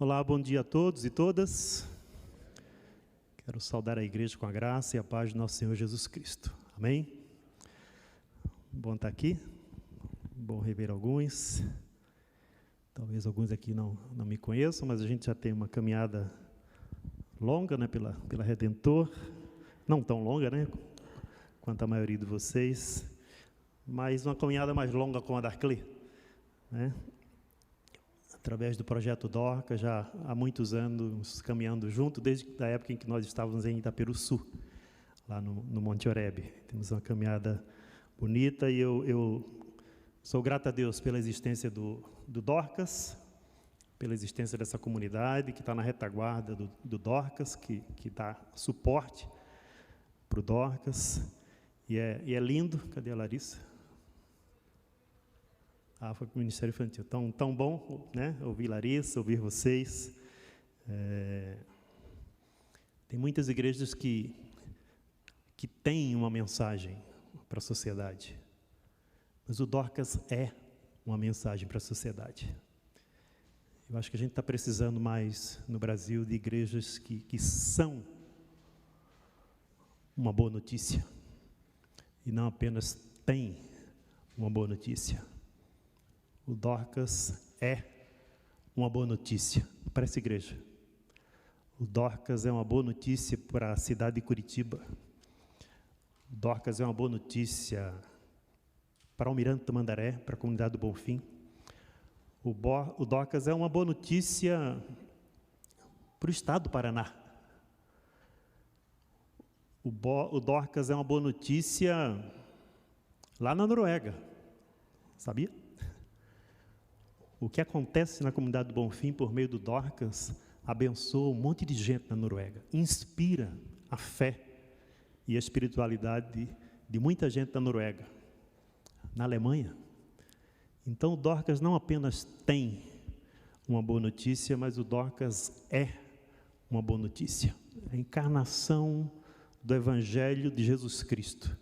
Olá, bom dia a todos e todas. Quero saudar a igreja com a graça e a paz do nosso Senhor Jesus Cristo. Amém? Bom estar aqui. Bom rever alguns. Talvez alguns aqui não me conheçam, mas a gente já tem uma caminhada longa, né, pela Redentor. Não tão longa, né, quanto a maioria de vocês, mas uma caminhada mais longa com a Darclé, né? Através do projeto Dorcas, já há muitos anos caminhando junto, desde a época em que nós estávamos em Itaperuçu, lá no Monte Oreb. Temos uma caminhada bonita e eu sou grato a Deus pela existência do Dorcas, pela existência dessa comunidade que está na retaguarda do Dorcas, que dá suporte para o Dorcas. E é lindo. Cadê a Larissa? Foi para o Ministério Infantil. Tão bom, né? Ouvir Larissa, ouvir vocês. Tem muitas igrejas que têm uma mensagem para a sociedade, mas o Dorcas é uma mensagem para a sociedade. Eu acho que a gente está precisando mais no Brasil de igrejas que são uma boa notícia e não apenas têm uma boa notícia. O Dorcas é uma boa notícia para essa igreja. O Dorcas é uma boa notícia para a cidade de Curitiba. O Dorcas é uma boa notícia para Almirante Tamandaré, para a comunidade do Bonfim. O Dorcas é uma boa notícia para o estado do Paraná. O Dorcas é uma boa notícia lá na Noruega. Sabia? O que acontece na comunidade do Bonfim por meio do Dorcas abençoa um monte de gente na Noruega, inspira a fé e a espiritualidade de muita gente na Noruega, na Alemanha. Então o Dorcas não apenas tem uma boa notícia, mas o Dorcas é uma boa notícia. A encarnação do Evangelho de Jesus Cristo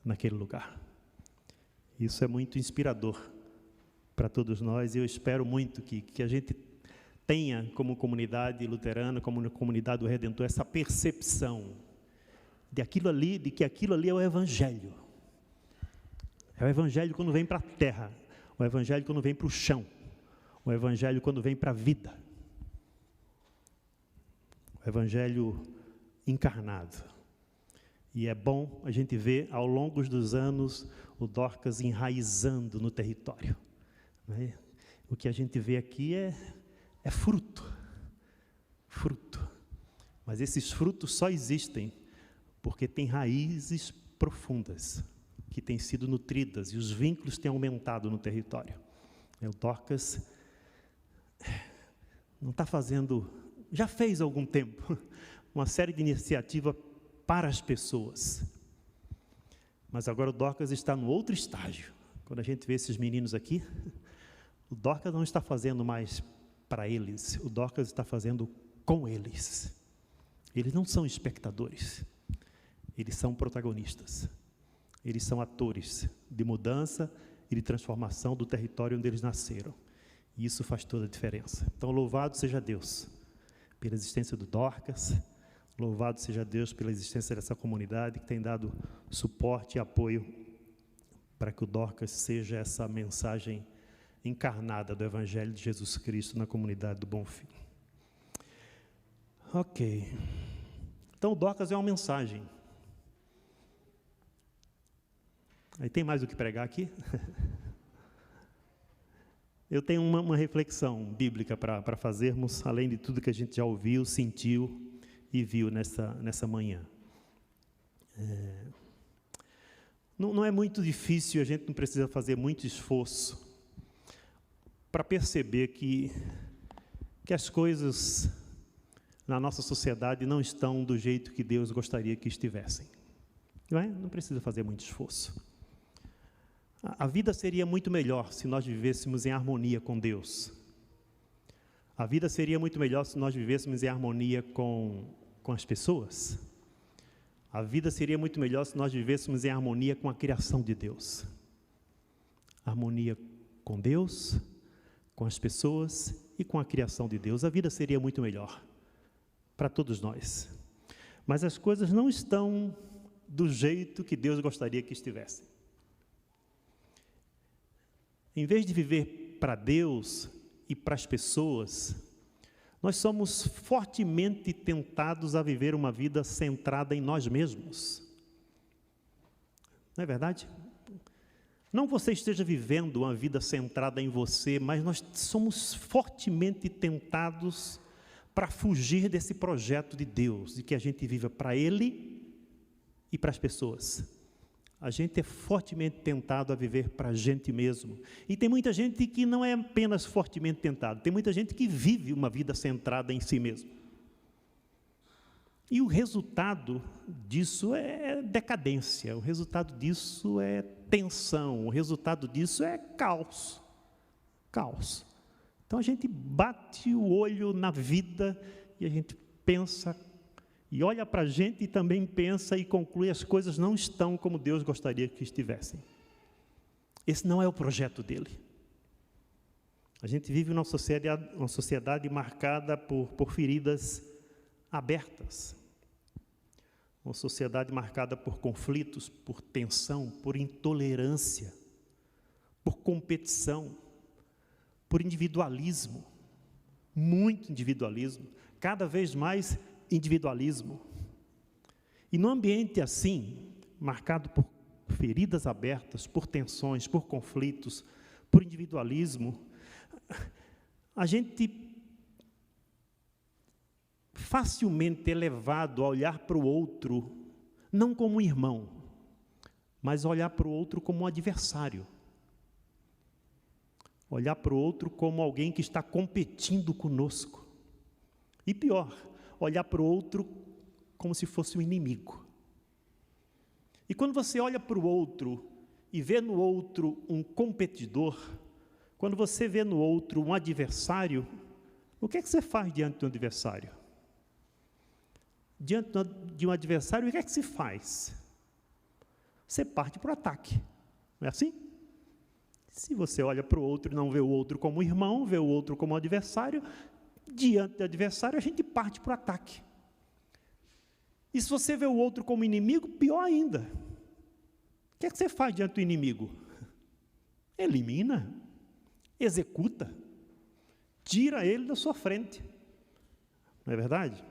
naquele lugar. Isso é muito inspirador para todos nós, e eu espero muito que a gente tenha, como comunidade luterana, como comunidade do Redentor, essa percepção de que aquilo ali é o Evangelho. É o Evangelho quando vem para a terra, o Evangelho quando vem para o chão, o Evangelho quando vem para a vida, o Evangelho encarnado. E é bom a gente ver, ao longo dos anos, o Dorcas enraizando no território. O que a gente vê aqui é fruto, mas esses frutos só existem porque tem raízes profundas que têm sido nutridas e os vínculos têm aumentado no território. O Dorcas não está fazendo, já fez há algum tempo, uma série de iniciativas para as pessoas, mas agora o Dorcas está no outro estágio. Quando a gente vê esses meninos aqui, o Dorcas não está fazendo mais para eles, o Dorcas está fazendo com eles. Eles não são espectadores, eles são protagonistas. Eles são atores de mudança e de transformação do território onde eles nasceram. E isso faz toda a diferença. Então, louvado seja Deus pela existência do Dorcas, louvado seja Deus pela existência dessa comunidade que tem dado suporte e apoio para que o Dorcas seja essa mensagem encarnada do Evangelho de Jesus Cristo na comunidade do Bonfim. Ok. Então, o Dorcas é uma mensagem. Aí tem mais o que pregar aqui? Eu tenho uma reflexão bíblica para fazermos, além de tudo que a gente já ouviu, sentiu e viu nessa manhã. Não é muito difícil, a gente não precisa fazer muito esforço para perceber que as coisas na nossa sociedade não estão do jeito que Deus gostaria que estivessem. Não precisa fazer muito esforço. A vida seria muito melhor se nós vivêssemos em harmonia com Deus. A vida seria muito melhor se nós vivêssemos em harmonia com as pessoas. A vida seria muito melhor se nós vivêssemos em harmonia com a criação de Deus. Harmonia com Deus, com as pessoas e com a criação de Deus, a vida seria muito melhor para todos nós. Mas as coisas não estão do jeito que Deus gostaria que estivessem. Em vez de viver para Deus e para as pessoas, nós somos fortemente tentados a viver uma vida centrada em nós mesmos. Não é verdade? Não que você esteja vivendo uma vida centrada em você, mas nós somos fortemente tentados para fugir desse projeto de Deus, de que a gente viva para Ele e para as pessoas. A gente é fortemente tentado a viver para a gente mesmo. E tem muita gente que não é apenas fortemente tentado, tem muita gente que vive uma vida centrada em si mesmo. E o resultado disso é decadência, o resultado disso é tensão, o resultado disso é caos. Caos. Então a gente bate o olho na vida e a gente pensa, e olha para a gente e também pensa e conclui: as coisas não estão como Deus gostaria que estivessem. Esse não é o projeto dele. A gente vive uma sociedade marcada por feridas abertas. Uma sociedade marcada por conflitos, por tensão, por intolerância, por competição, por individualismo, muito individualismo, cada vez mais individualismo. E num ambiente assim, marcado por feridas abertas, por tensões, por conflitos, por individualismo, a gente facilmente é levado a olhar para o outro, não como um irmão, mas olhar para o outro como um adversário. Olhar para o outro como alguém que está competindo conosco. E pior, olhar para o outro como se fosse um inimigo. E quando você olha para o outro e vê no outro um competidor, quando você vê no outro um adversário, o que é que você faz diante de um adversário? Diante de um adversário, o que é que se faz? Você parte para o ataque, não é assim? Se você olha para o outro e não vê o outro como irmão, vê o outro como adversário, diante do adversário a gente parte para o ataque. E se você vê o outro como inimigo, pior ainda. O que é que você faz diante do inimigo? Elimina, executa, tira ele da sua frente. Não é verdade?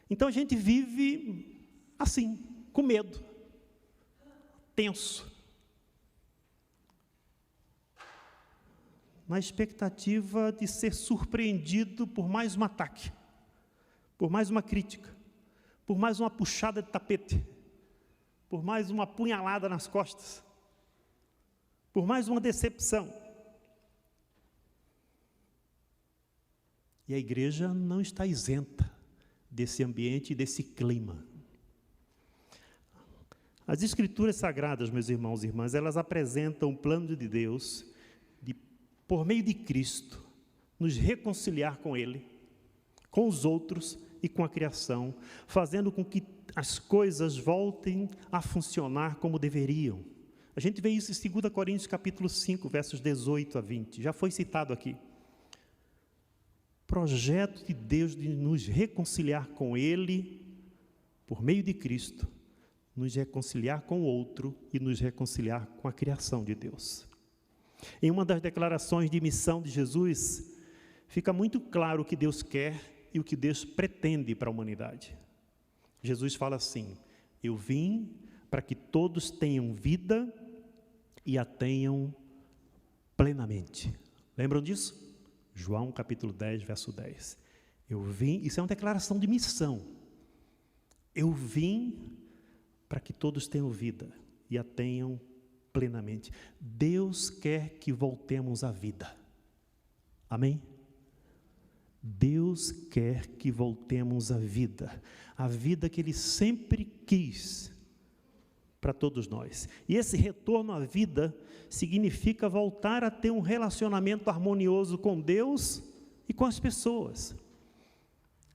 Então a gente vive assim, com medo, tenso, na expectativa de ser surpreendido por mais um ataque, por mais uma crítica, por mais uma puxada de tapete, por mais uma punhalada nas costas, por mais uma decepção. E a igreja não está isenta desse ambiente e desse clima. As Escrituras Sagradas, meus irmãos e irmãs, elas apresentam o plano de Deus de, por meio de Cristo, nos reconciliar com Ele, com os outros e com a criação, fazendo com que as coisas voltem a funcionar como deveriam. A gente vê isso em 2 Coríntios capítulo 5, versos 18 a 20, já foi citado aqui. Projeto de Deus de nos reconciliar com Ele, por meio de Cristo, nos reconciliar com o outro e nos reconciliar com a criação de Deus. Em uma das declarações de missão de Jesus, fica muito claro o que Deus quer e o que Deus pretende para a humanidade. Jesus fala assim: eu vim para que todos tenham vida e a tenham plenamente. Lembram disso? João capítulo 10, verso 10. Eu vim, isso é uma declaração de missão. Eu vim para que todos tenham vida e a tenham plenamente. Deus quer que voltemos à vida. Amém? Deus quer que voltemos à vida que Ele sempre quis para todos nós. E esse retorno à vida significa voltar a ter um relacionamento harmonioso com Deus e com as pessoas.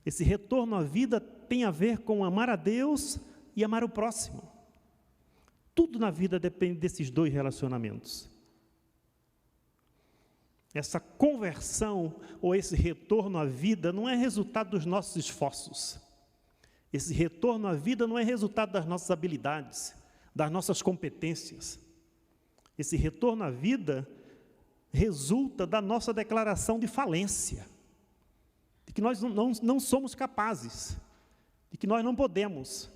Esse retorno à vida tem a ver com amar a Deus e amar o próximo. Tudo na vida depende desses dois relacionamentos. essa conversão ou esse retorno à vida não é resultado dos nossos esforços. Esse retorno à vida não é resultado das nossas habilidades, das nossas competências. Esse retorno à vida resulta da nossa declaração de falência, de que nós não somos capazes, de que nós não podemos,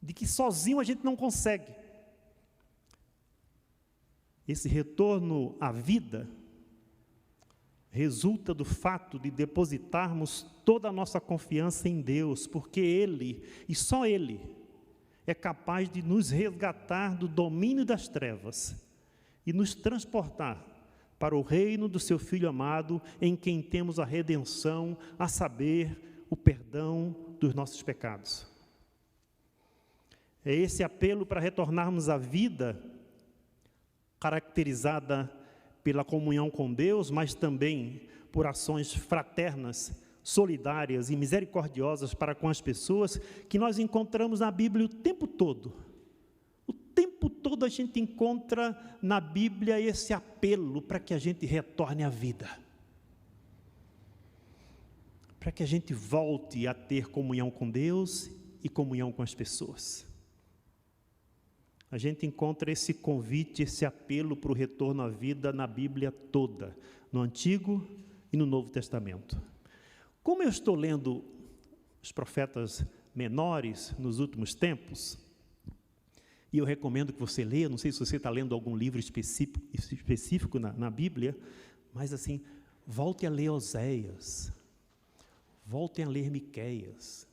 de que sozinho a gente não consegue. Esse retorno à vida resulta do fato de depositarmos toda a nossa confiança em Deus, porque Ele, e só Ele, é capaz de nos resgatar do domínio das trevas e nos transportar para o reino do seu Filho amado, em quem temos a redenção, a saber, o perdão dos nossos pecados. É esse apelo para retornarmos à vida, caracterizada pela comunhão com Deus, mas também por ações fraternas, solidárias e misericordiosas para com as pessoas, que nós encontramos na Bíblia o tempo todo. O tempo todo a gente encontra na Bíblia esse apelo para que a gente retorne à vida, para que a gente volte a ter comunhão com Deus e comunhão com as pessoas. A gente encontra esse convite, esse apelo para o retorno à vida na Bíblia toda, no Antigo e no Novo Testamento. Como eu estou lendo os profetas menores nos últimos tempos, e eu recomendo que você leia, não sei se você está lendo algum livro específico na Bíblia, mas assim, volte a ler Oséias, voltem a ler Miqueias.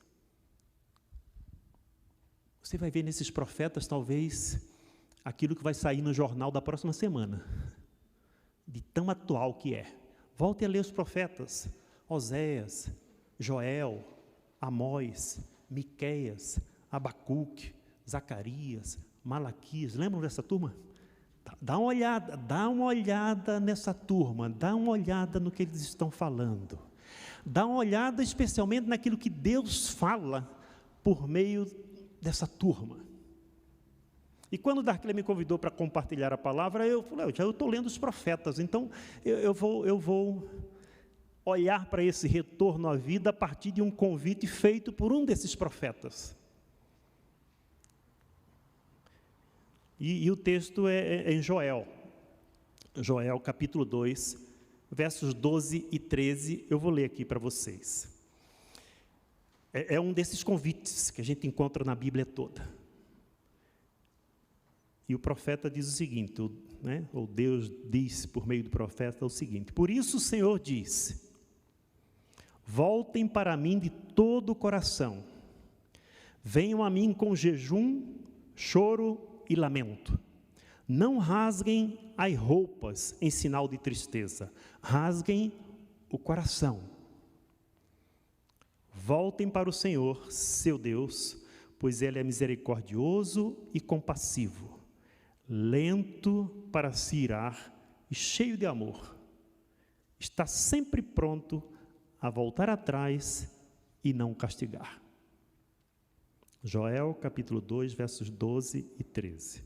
Você vai ver nesses profetas, talvez, aquilo que vai sair no jornal da próxima semana, de tão atual que é. Volte a ler os profetas, Oséias, Joel, Amós, Miqueias, Abacuque, Zacarias, Malaquias. Lembram dessa turma? Dá uma olhada nessa turma, dá uma olhada no que eles estão falando. Dá uma olhada especialmente naquilo que Deus fala por meio dessa turma. E quando o Darkley me convidou para compartilhar a palavra, eu falei, eu estou lendo os profetas, então eu vou olhar para esse retorno à vida a partir de um convite feito por um desses profetas. E o texto é em Joel, capítulo 2, versos 12 e 13, eu vou ler aqui para vocês. É um desses convites que a gente encontra na Bíblia toda. E o profeta diz o seguinte, ou Deus diz por meio do profeta o seguinte: por isso o Senhor diz, voltem para mim de todo o coração, venham a mim com jejum, choro e lamento. Não rasguem as roupas em sinal de tristeza, rasguem o coração. Voltem para o Senhor, seu Deus, pois Ele é misericordioso e compassivo, lento para se irar e cheio de amor. Está sempre pronto a voltar atrás e não castigar. Joel, capítulo 2, versos 12 e 13.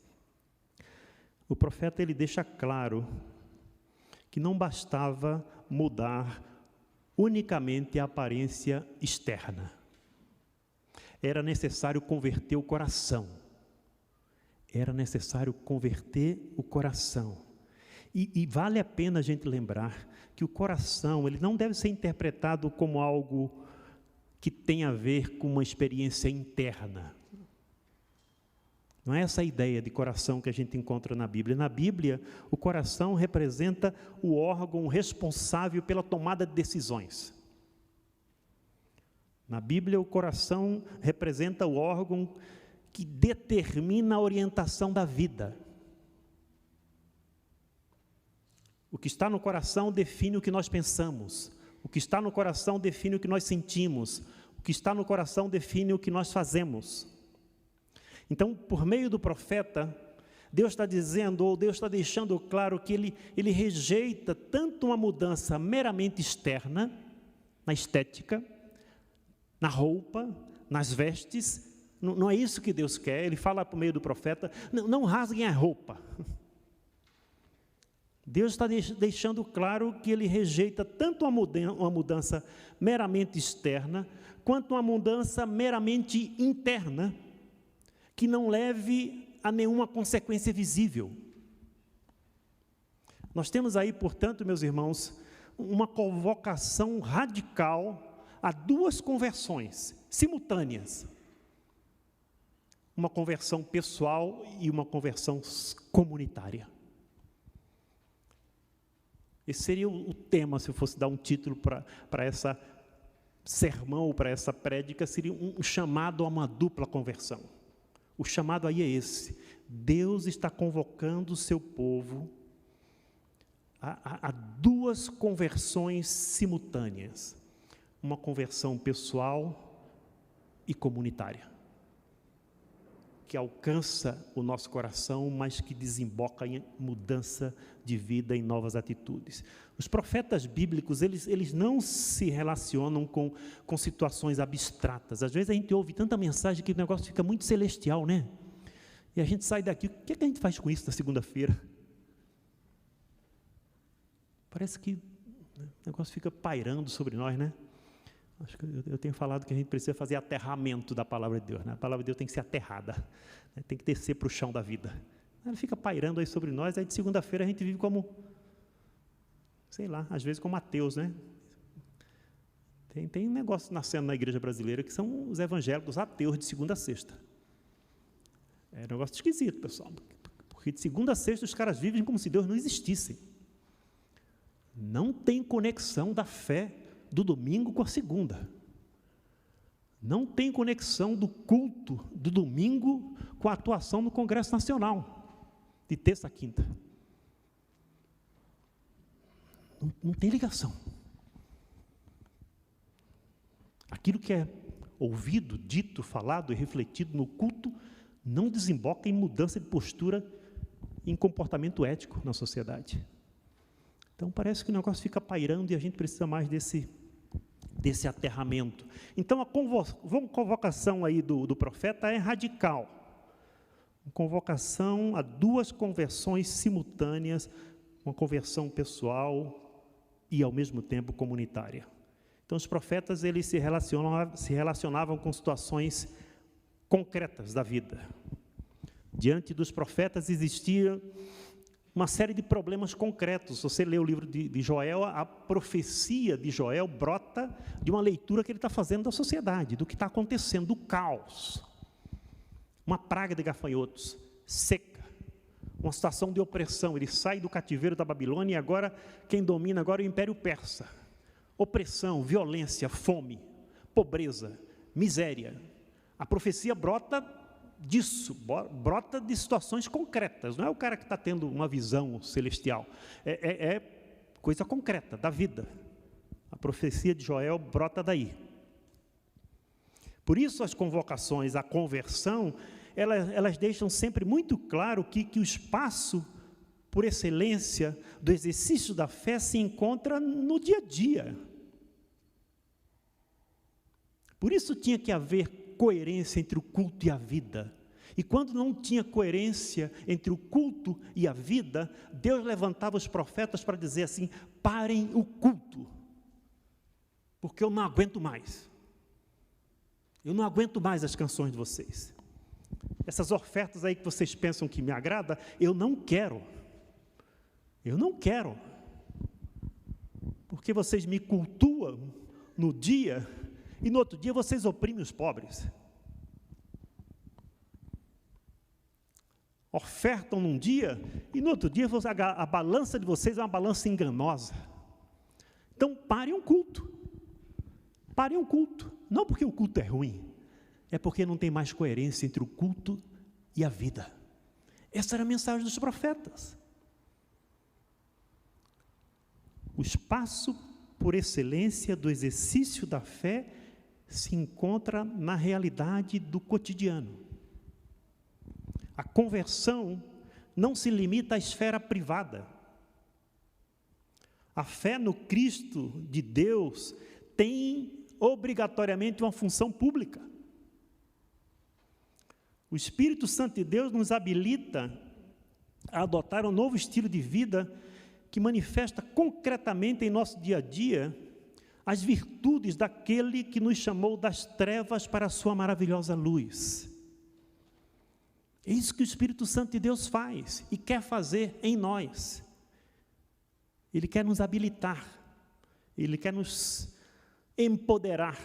O profeta, ele deixa claro que não bastava mudar unicamente a aparência externa. Era necessário converter o coração. Era necessário converter o coração. E vale a pena a gente lembrar que o coração, ele não deve ser interpretado como algo que tem a ver com uma experiência interna. Não é essa a ideia de coração que a gente encontra na Bíblia. Na Bíblia, o coração representa o órgão responsável pela tomada de decisões. Na Bíblia, o coração representa o órgão que determina a orientação da vida. O que está no coração define o que nós pensamos. O que está no coração define o que nós sentimos. O que está no coração define o que nós fazemos. Então, por meio do profeta, Deus está dizendo, ou Deus está deixando claro que ele rejeita tanto uma mudança meramente externa, na estética, na roupa, nas vestes. Não é isso que Deus quer. Ele fala por meio do profeta, não rasguem a roupa. Deus está deixando claro que Ele rejeita tanto uma mudança meramente externa, quanto uma mudança meramente interna, que não leve a nenhuma consequência visível. Nós temos aí, portanto, meus irmãos, uma convocação radical a duas conversões simultâneas. Uma conversão pessoal e uma conversão comunitária. Esse seria o tema, se eu fosse dar um título para essa sermão, para essa prédica, seria um chamado a uma dupla conversão. O chamado aí é esse: Deus está convocando o seu povo a duas conversões simultâneas, uma conversão pessoal e comunitária, que alcança o nosso coração, mas que desemboca em mudança de vida, em novas atitudes. Os profetas bíblicos, eles não se relacionam com situações abstratas. Às vezes a gente ouve tanta mensagem que o negócio fica muito celestial, né? E a gente sai daqui, o que a gente faz com isso na segunda-feira? Parece que o negócio fica pairando sobre nós, né? Acho que eu tenho falado que a gente precisa fazer aterramento da palavra de Deus, né? A palavra de Deus tem que ser aterrada, né? Tem que descer para o chão da vida. Ela fica pairando aí sobre nós, aí de segunda-feira a gente vive como, sei lá, às vezes como ateus, né? Tem um negócio nascendo na igreja brasileira que são os evangélicos ateus de segunda a sexta. É um negócio esquisito, pessoal, porque de segunda a sexta os caras vivem como se Deus não existisse. Não tem conexão da fé do domingo com a segunda. Não tem conexão do culto do domingo com a atuação no Congresso Nacional, de terça a quinta. Não tem ligação. Aquilo que é ouvido, dito, falado e refletido no culto não desemboca em mudança de postura e em comportamento ético na sociedade. Então parece que o negócio fica pairando e a gente precisa mais desse aterramento. Então a convocação aí do profeta é radical. Convocação a duas conversões simultâneas, uma conversão pessoal e ao mesmo tempo comunitária. Então os profetas eles se relacionavam com situações concretas da vida. Diante dos profetas existia uma série de problemas concretos. Se você lê o livro de Joel, a profecia de Joel brota de uma leitura que ele está fazendo da sociedade, do que está acontecendo, do caos. Uma praga de gafanhotos, seca, uma situação de opressão. Ele sai do cativeiro da Babilônia e agora, quem domina agora é o Império Persa. Opressão, violência, fome, pobreza, miséria. A profecia brota disso, brota de situações concretas, não é o cara que está tendo uma visão celestial, é coisa concreta, da vida. A profecia de Joel brota daí. Por isso as convocações à conversão, elas deixam sempre muito claro que o espaço, por excelência, do exercício da fé se encontra no dia a dia. Por isso tinha que haver coerência entre o culto e a vida. E quando não tinha coerência entre o culto e a vida, Deus levantava os profetas para dizer assim: parem o culto, porque eu não aguento mais. Eu não aguento mais as canções de vocês. Essas ofertas aí que vocês pensam que me agrada, eu não quero. Eu não quero. Porque vocês me cultuam no dia e no outro dia vocês oprimem os pobres. Ofertam num dia e no outro dia a balança de vocês é uma balança enganosa. Então parem um culto. Parem um culto. Não porque o culto é ruim, é porque não tem mais coerência entre o culto e a vida. Essa era a mensagem dos profetas. O espaço por excelência do exercício da fé se encontra na realidade do cotidiano. A conversão não se limita à esfera privada. A fé no Cristo de Deus tem obrigatoriamente uma função pública. O Espírito Santo de Deus nos habilita a adotar um novo estilo de vida que manifesta concretamente em nosso dia a dia as virtudes daquele que nos chamou das trevas para a sua maravilhosa luz. É isso que o Espírito Santo de Deus faz e quer fazer em nós. Ele quer nos habilitar, Ele quer nos empoderar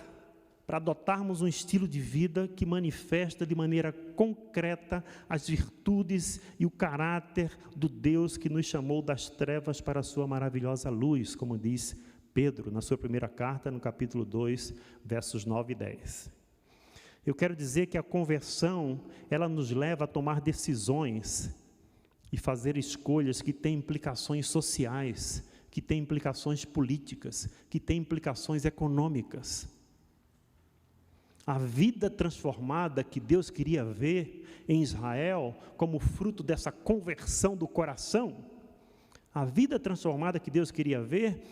para adotarmos um estilo de vida que manifesta de maneira concreta as virtudes e o caráter do Deus que nos chamou das trevas para a sua maravilhosa luz, como diz Pedro na sua primeira carta, no capítulo 2, versos 9 e 10. Eu quero dizer que a conversão, ela nos leva a tomar decisões e fazer escolhas que têm implicações sociais, que têm implicações políticas, que têm implicações econômicas. A vida transformada que Deus queria ver em Israel, como fruto dessa conversão do coração, a vida transformada que Deus queria ver,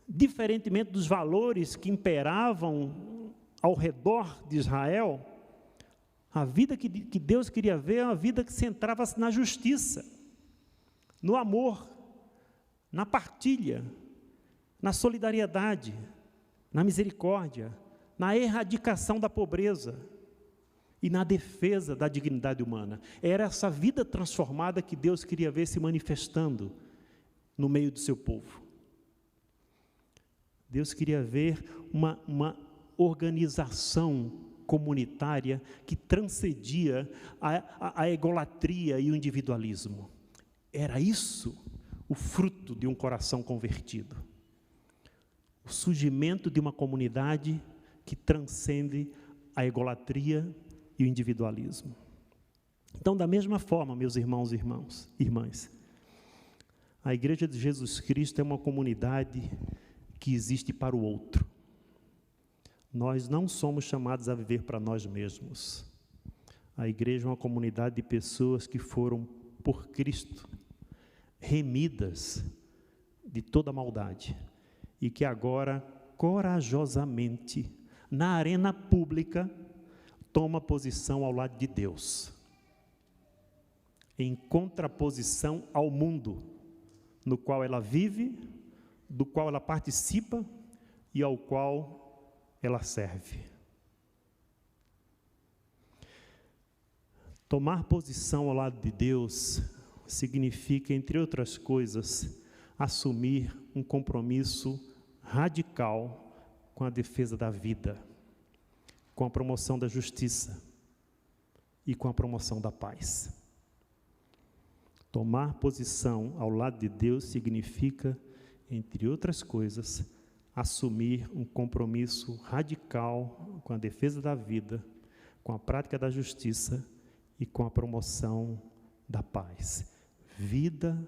diferentemente dos valores que imperavam ao redor de Israel, a vida que Deus queria ver é uma vida que centrava-se na justiça, no amor, na partilha, na solidariedade, na misericórdia, na erradicação da pobreza e na defesa da dignidade humana. Era essa vida transformada que Deus queria ver se manifestando no meio do seu povo. Deus queria ver uma organização comunitária que transcendia a egolatria e o individualismo. Era isso o fruto de um coração convertido. O surgimento de uma comunidade que transcende a egolatria e o individualismo. Então, da mesma forma, meus irmãos e irmãs, a Igreja de Jesus Cristo é uma comunidade que existe para o outro. Nós não somos chamados a viver para nós mesmos. A igreja é uma comunidade de pessoas que foram, por Cristo, remidas de toda maldade e que agora, corajosamente, na arena pública, toma posição ao lado de Deus, em contraposição ao mundo, no qual ela vive, do qual ela participa e ao qual ela serve. Tomar posição ao lado de Deus significa, entre outras coisas, assumir um compromisso radical com a defesa da vida, com a promoção da justiça e com a promoção da paz. Tomar posição ao lado de Deus significa, entre outras coisas, assumir um compromisso radical com a defesa da vida, com a prática da justiça e com a promoção da paz. Vida,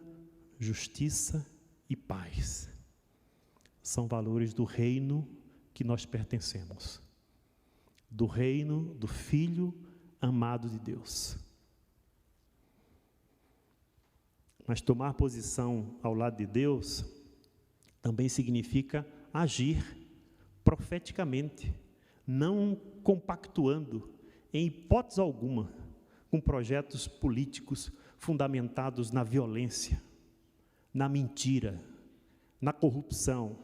justiça e paz são valores do reino que nós pertencemos, do reino do Filho amado de Deus. Mas tomar posição ao lado de Deus também significa agir profeticamente, não compactuando, em hipótese alguma, com projetos políticos fundamentados na violência, na mentira, na corrupção,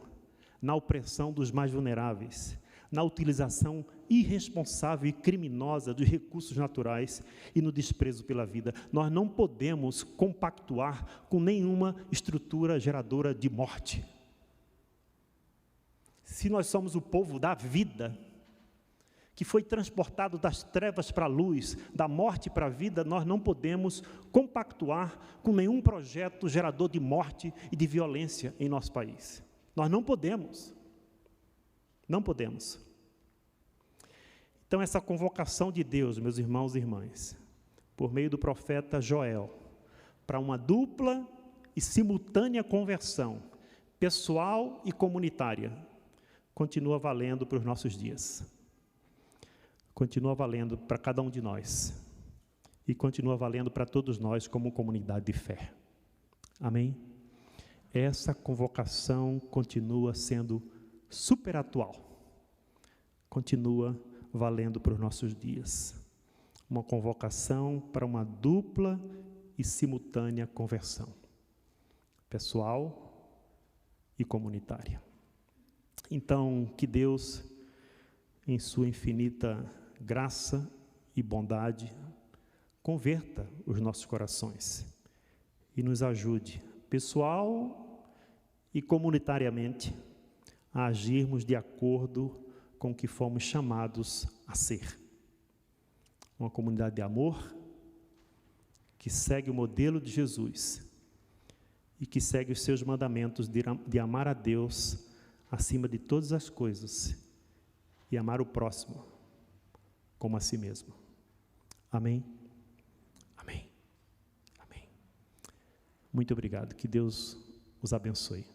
na opressão dos mais vulneráveis, na utilização irresponsável e criminosa dos recursos naturais e no desprezo pela vida. Nós não podemos compactuar com nenhuma estrutura geradora de morte. Se nós somos o povo da vida, que foi transportado das trevas para a luz, da morte para a vida, nós não podemos compactuar com nenhum projeto gerador de morte e de violência em nosso país. Nós não podemos. Não podemos. Então, essa convocação de Deus, meus irmãos e irmãs, por meio do profeta Joel, para uma dupla e simultânea conversão, pessoal e comunitária, continua valendo para os nossos dias. Continua valendo para cada um de nós. E continua valendo para todos nós como comunidade de fé. Amém? Essa convocação continua sendo super atual. Continua valendo para os nossos dias. Uma convocação para uma dupla e simultânea conversão. pessoal e comunitária. Então, que Deus, em sua infinita graça e bondade, converta os nossos corações e nos ajude, pessoal e comunitariamente, a agirmos de acordo com o que fomos chamados a ser. Uma comunidade de amor, que segue o modelo de Jesus e que segue os seus mandamentos de amar a Deus acima de todas as coisas e amar o próximo como a si mesmo. Amém? Amém. Amém. Muito obrigado. Que Deus os abençoe.